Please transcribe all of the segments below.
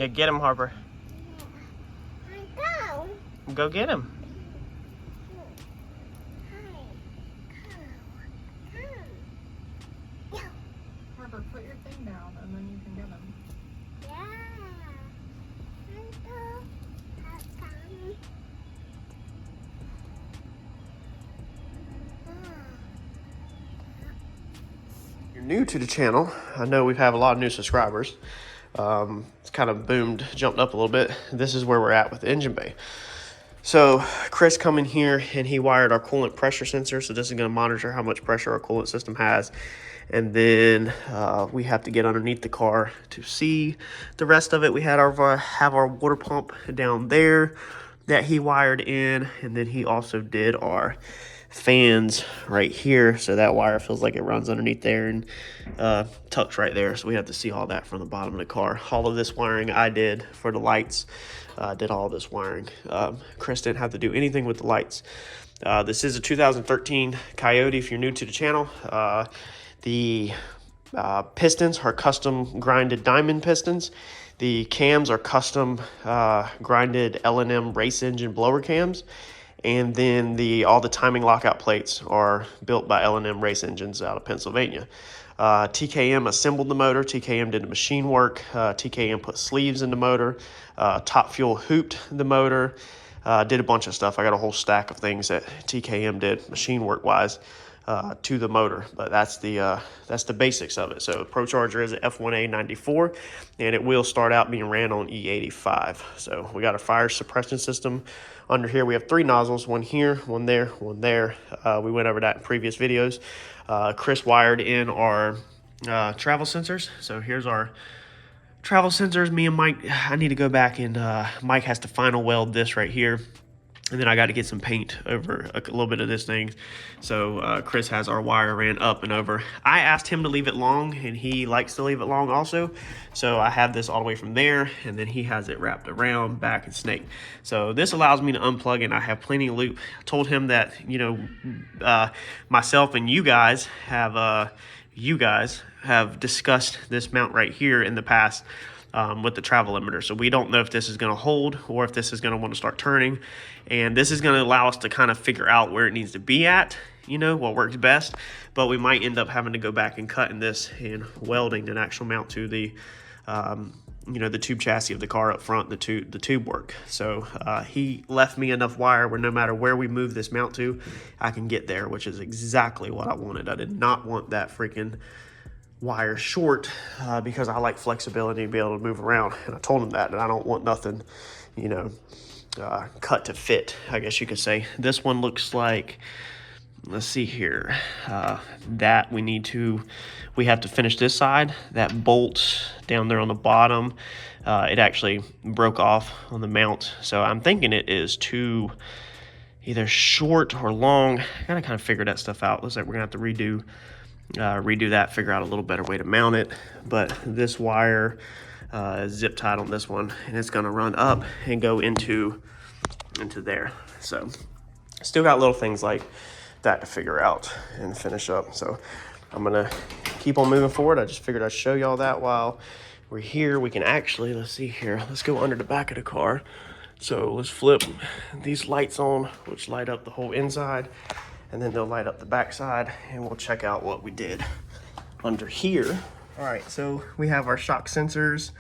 Yeah, get him, Harper. Go get him. Harper, put your thing down and then you can get him. If you're new to the channel, I know we have a lot of new subscribers. It's kind of jumped up a little bit. This is where we're at with the engine bay. So Chris come in here and he wired our coolant pressure sensor. So this is going to monitor how much pressure our coolant system has. And then we have to get underneath the car to see the rest of it. We had have our water pump down there that he wired in. And then he also did our fans right here, so that wire feels like it runs underneath there and tucks right there. So we have to see all that from the bottom of the car. All of this wiring I did for the lights. Did all this wiring. Chris didn't have to do anything with the lights. This is a 2013 Coyote. If you're new to the channel, the pistons are custom grinded diamond pistons. The cams are custom grinded L&M race engine blower cams. And then all the timing lockout plates are built by L&M Race Engines out of Pennsylvania. TKM assembled the motor. TKM did the machine work. TKM put sleeves in the motor. Top Fuel hooped the motor. Did a bunch of stuff. I got a whole stack of things that TKM did machine work wise to the motor. But that's the basics of it. So Procharger is an F1A 94, and it will start out being ran on E85. So we got a fire suppression system. Under here, we have 3 nozzles, one here, one there, one there. We went over that in previous videos. Chris wired in our travel sensors. So here's our travel sensors. Me and Mike, I need to go back and Mike has to final weld this right here. And then I got to get some paint over a little bit of this thing. So Chris has our wire ran up and over. I asked him to leave it long, and he likes to leave it long also. So I have this all the way from there, and then he has it wrapped around, back, and snake. So this allows me to unplug, and I have plenty of loop. I told him that, you know, myself and you guys have discussed this mount right here in the past. With the travel limiter. So we don't know if this is going to hold or if this is going to want to start turning. And this is going to allow us to kind of figure out where it needs to be at, you know, what works best. But we might end up having to go back and cutting this and welding an actual mount to the, you know, the tube chassis of the car up front, the tube work. So he left me enough wire where no matter where we move this mount to, I can get there, which is exactly what I wanted. I did not want that freaking wire short because I like flexibility to be able to move around, and I told him that I don't want nothing, you know, cut to fit, I guess you could say. This one looks like, let's see here, that we have to finish this side. That bolt down there on the bottom, it actually broke off on the mount, so I'm thinking it is too either short or long. I gotta kind of figure that stuff out. Looks like we're gonna have to redo that, figure out a little better way to mount it. But this wire is zip tied on this one, and it's going to run up and go into there. So still got little things like that to figure out and finish up. So I'm going to keep on moving forward. I just figured I'd show y'all that while we're here. We can actually, let's see here, let's go under the back of the car. So let's flip these lights on, which light up the whole inside, and then they'll light up the backside, and we'll check out what we did under here. All right, so we have our shock sensors,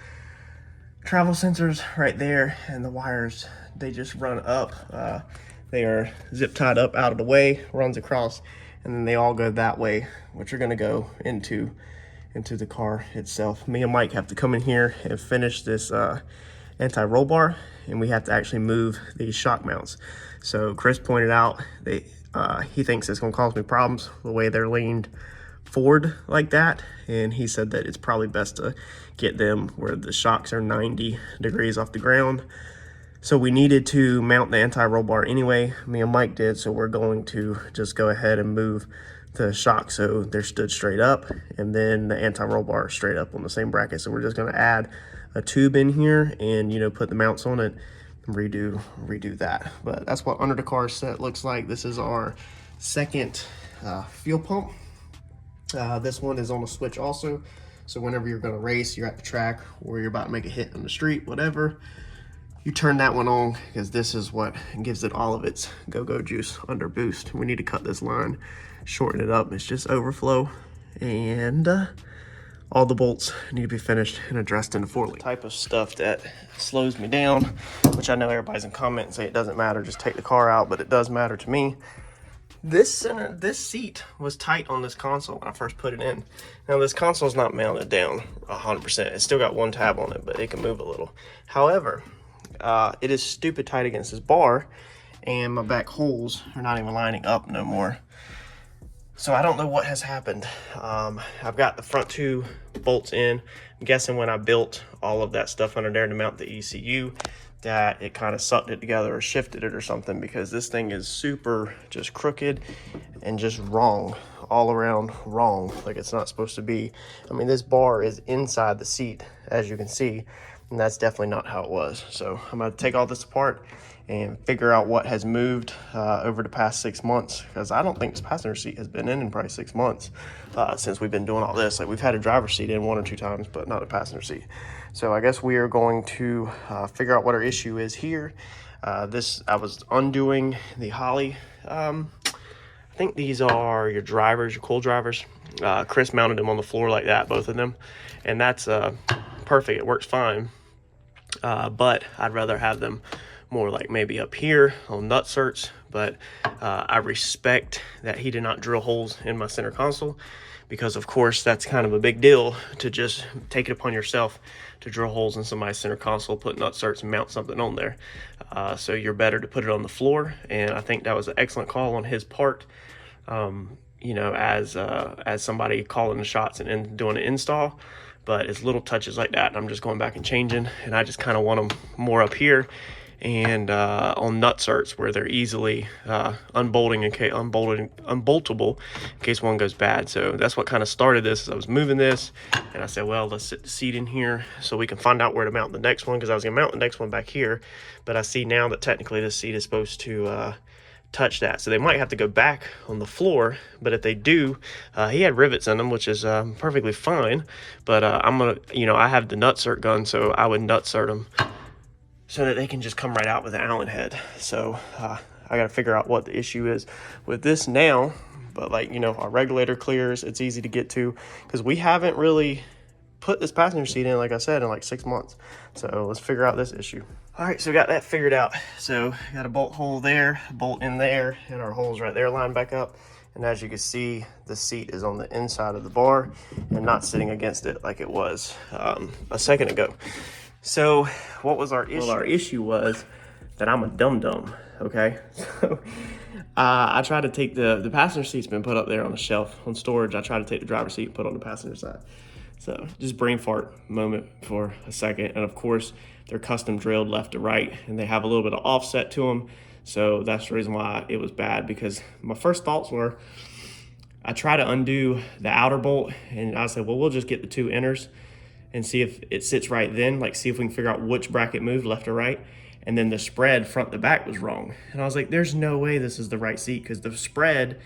travel sensors right there, and the wires, they just run up. They are zip tied up out of the way, runs across, and then they all go that way, which are gonna go into the car itself. Me and Mike have to come in here and finish this anti-roll bar, and we have to actually move these shock mounts. So Chris pointed out he thinks it's going to cause me problems the way they're leaned forward like that, and he said that it's probably best to get them where the shocks are 90 degrees off the ground. So we needed to mount the anti-roll bar anyway. Me and Mike did, so we're going to just go ahead and move the shock so they're stood straight up, and then the anti-roll bar straight up on the same bracket. So we're just going to add a tube in here and, you know, put the mounts on it, redo that. But that's what under the car set looks like. This is our second fuel pump. This one is on a switch also, So whenever you're gonna race, you're at the track or you're about to make a hit on the street, whatever, you turn that one on, because this is what gives it all of its go-go juice under boost. We need to cut this line, shorten it up. It's just overflow, and all the bolts need to be finished and addressed in the 4-leaf. Type of stuff that slows me down, which I know everybody's in comment and say it doesn't matter, just take the car out, but it does matter to me. This seat was tight on this console when I first put it in. Now this console is not mounted down 100%. It's still got one tab on it, but it can move a little. However, it is stupid tight against this bar, and my back holes are not even lining up no more. So I don't know what has happened. I've got the front 2 bolts in. I'm guessing when I built all of that stuff under there to mount the ECU, that it kind of sucked it together or shifted it or something, because this thing is super just crooked and just wrong, all around wrong, like it's not supposed to be. I mean, this bar is inside the seat, as you can see, and that's definitely not how it was. So I'm gonna take all this apart and figure out what has moved over the past 6 months, because I don't think this passenger seat has been in probably 6 months since we've been doing all this. Like, we've had a driver's seat in 1 or 2 times, but not a passenger seat. So I guess we are going to figure out what our issue is here. I was undoing the Holly. I think these are your drivers, your coil drivers. Chris mounted them on the floor like that, both of them, and that's perfect. It works fine, but I'd rather have them more like maybe up here on nutserts. But I respect that he did not drill holes in my center console, because of course that's kind of a big deal to just take it upon yourself to drill holes in somebody's center console, put nutserts and mount something on there. So you're better to put it on the floor, and I think that was an excellent call on his part. You know, as somebody calling the shots and doing an install. But it's little touches like that, and I'm just going back and changing, and I just kind of want them more up here and on nutserts where they're easily unboltable in case one goes bad. So that's what kind of started this. I was moving this, and I said, well, let's sit the seat in here so we can find out where to mount the next one, because I was gonna mount the next one back here, but I see now that technically this seat is supposed to touch that, so they might have to go back on the floor. But if they do, he had rivets in them, which is perfectly fine, but I'm gonna, you know, I have the nutsert gun, so I would nutsert them so that they can just come right out with an Allen head. So I gotta figure out what the issue is with this now. But, like, you know, our regulator clears, it's easy to get to, because we haven't really put this passenger seat in, like I said, in like 6 months. So let's figure out this issue. All right, so we got that figured out. So got a bolt hole there, bolt in there, and our holes right there lined back up. And as you can see, the seat is on the inside of the bar and not sitting against it like it was a second ago. So what was our issue? Well, our issue was that I'm a dum-dum, okay? So I tried to take the passenger seat's been put up there on a shelf on storage. I tried to take the driver's seat and put it on the passenger side. So just brain fart moment for a second. And of course, they're custom drilled left to right, and they have a little bit of offset to them. So that's the reason why it was bad, because my first thoughts were, I try to undo the outer bolt, and I said, well, we'll just get the 2 inners and see if it sits right then, like see if we can figure out which bracket moved left or right. And then the spread front to back was wrong. And I was like, there's no way this is the right seat, because the spread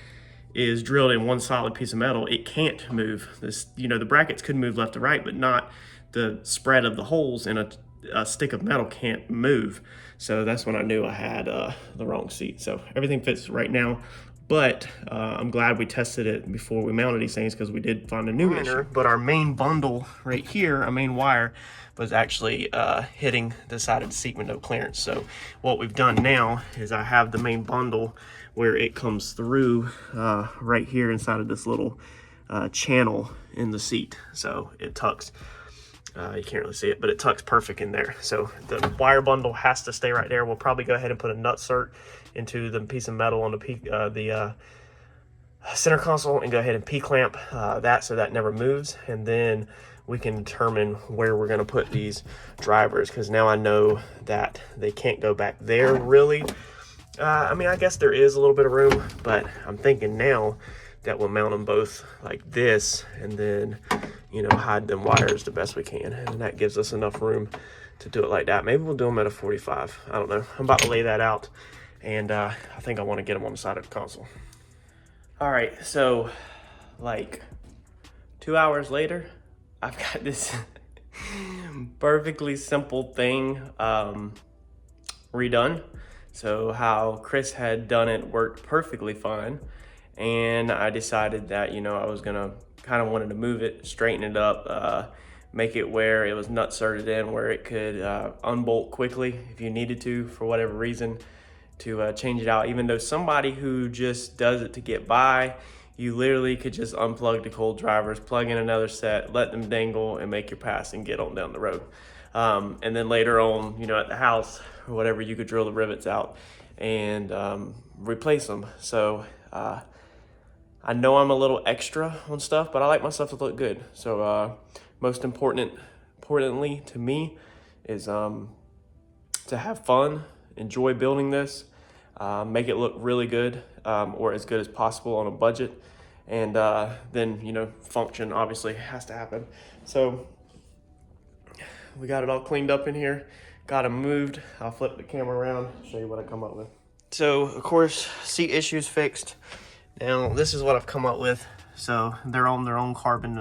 is drilled in one solid piece of metal. It can't move. This, you know, the brackets could move left to right, but not the spread of the holes in a stick of metal can't move. So that's when I knew I had the wrong seat. So everything fits right now, but I'm glad we tested it before we mounted these things, because we did find a new issue. But our main bundle right here, our main wire, was actually hitting the side of the seat with no clearance. So what we've done now is I have the main bundle where it comes through right here inside of this little channel in the seat. So it tucks. You can't really see it, but it tucks perfect in there. So the wire bundle has to stay right there. We'll probably go ahead and put a nutsert into the piece of metal on the center console and go ahead and P-clamp that so that never moves. And then we can determine where we're gonna put these drivers, because now I know that they can't go back there really. I mean, I guess there is a little bit of room, but I'm thinking now that we'll mount them both like this, and then, you know, hide them wires the best we can. And that gives us enough room to do it like that. Maybe we'll do them at a 45. I don't know. I'm about to lay that out, and I think I want to get them on the side of the console. All right, so like 2 hours later, I've got this perfectly simple thing redone. So how Chris had done it worked perfectly fine. And I decided that, you know, I was gonna kind of wanted to move it, straighten it up, make it where it was nut certed in, where it could unbolt quickly if you needed to for whatever reason, to change it out. Even though somebody who just does it to get by, you literally could just unplug the cold drivers, plug in another set, let them dangle, and make your pass and get on down the road. And then later on, you know, at the house or whatever, you could drill the rivets out and replace them. So I know I'm a little extra on stuff, but I like my stuff to look good. So most importantly to me is to have fun, enjoy building this, make it look really good, or as good as possible on a budget. And then, you know, function obviously has to happen. So we got it all cleaned up in here, got them moved. I'll flip the camera around, show you what I come up with. So of course, seat issues fixed. Now this is what I've come up with. So they're on their own carbon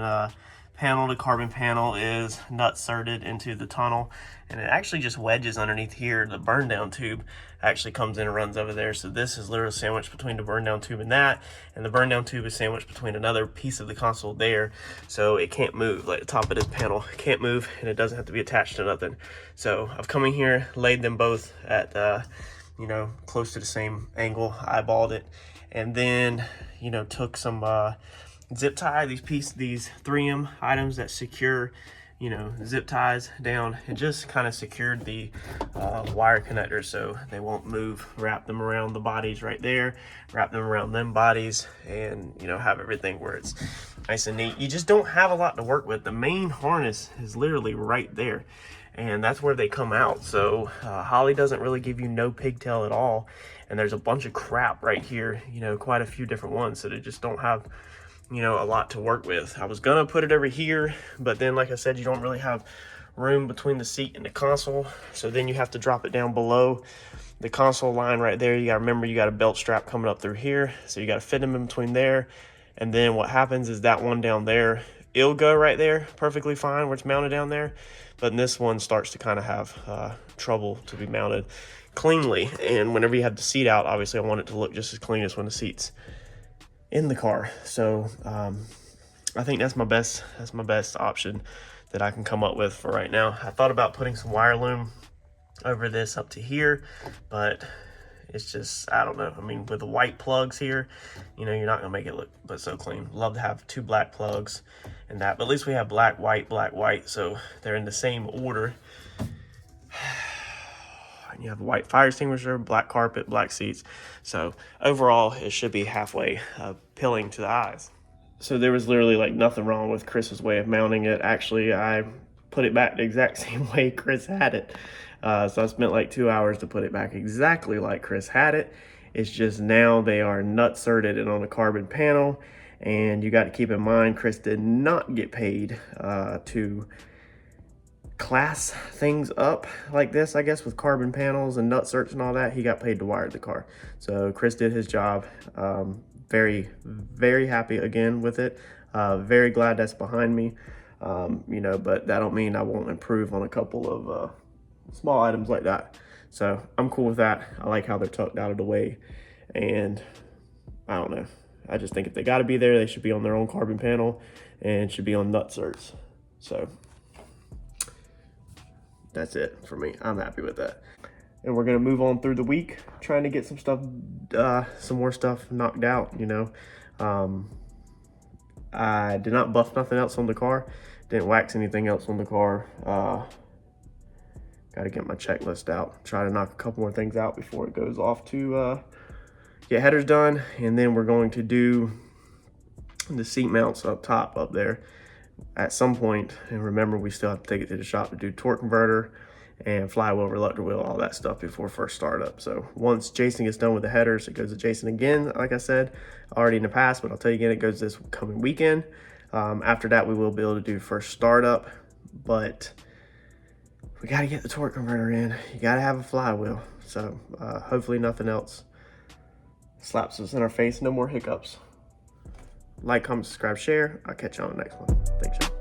panel. The carbon panel is nut certed into the tunnel, and it actually just wedges underneath here. The burn down tube actually comes in and runs over there. So this is literally sandwiched between the burn down tube and that, and the burn down tube is sandwiched between another piece of the console there. So it can't move, like the top of this panel can't move, and it doesn't have to be attached to nothing. So I've come in here, laid them both at you know, close to the same angle, eyeballed it, and then, you know, took some zip tie, these 3M items that secure, you know, zip ties down, and just kind of secured the wire connectors so they won't move. Wrap them around the bodies right there, wrap them around them bodies, and, you know, have everything where it's nice and neat. You just don't have a lot to work with. The main harness is literally right there, and that's where they come out. So Holley doesn't really give you no pigtail at all, and there's a bunch of crap right here, you know, quite a few different ones, so they just don't have, you know, a lot to work with. I was gonna put it over here, but then, like I said, you don't really have room between the seat and the console, so then you have to drop it down below the console line right there. You gotta remember, you got a belt strap coming up through here, so you gotta fit them in between there. And then what happens is that one down there, it'll go right there perfectly fine where it's mounted down there, but this one starts to kind of have trouble to be mounted cleanly. And whenever you have the seat out, obviously I want it to look just as clean as when the seat's in the car. So I think that's my best option that I can come up with for right now. I thought about putting some wire loom over this up to here, but it's just, I don't know. I mean, with the white plugs here, you know, you're not gonna make it look but so clean. Love to have 2 black plugs and that, but at least we have black, white, so they're in the same order. And you have a white fire extinguisher, black carpet, black seats. So overall, it should be halfway appealing to the eyes. So there was literally like nothing wrong with Chris's way of mounting it. Actually, I put it back the exact same way Chris had it. So I spent like 2 hours to put it back exactly like Chris had it. It's just now they are nut certed and on a carbon panel. And you got to keep in mind, Chris did not get paid to class things up like this, I guess, with carbon panels and nut certs and all that. He got paid to wire the car. So Chris did his job. Very, very happy again with it. Very glad that's behind me. You know, but that don't mean I won't improve on a couple of small items like that. So I'm cool with that. I like how they're tucked out of the way, and I don't know. I just think if they got to be there, they should be on their own carbon panel and should be on nut certs. So that's it for me. I'm happy with that. And we're gonna move on through the week, trying to get some stuff, some more stuff knocked out, you know. I did not buff nothing else on the car, didn't wax anything else on the car. Got to get my checklist out, try to knock a couple more things out before it goes off to get headers done. And then we're going to do the seat mounts up top up there at some point. And remember, we still have to take it to the shop to do torque converter and flywheel, reluctor wheel, all that stuff before first startup. So once Jason gets done with the headers, it goes to Jason again. Like I said already in the past, but I'll tell you again, it goes this coming weekend. After that, we will be able to do first startup, but we got to get the torque converter in. You got to have a flywheel. So hopefully nothing else slaps us in our face. No more hiccups. Like, comment, subscribe, share. I'll catch you on the next one. Thanks, y'all.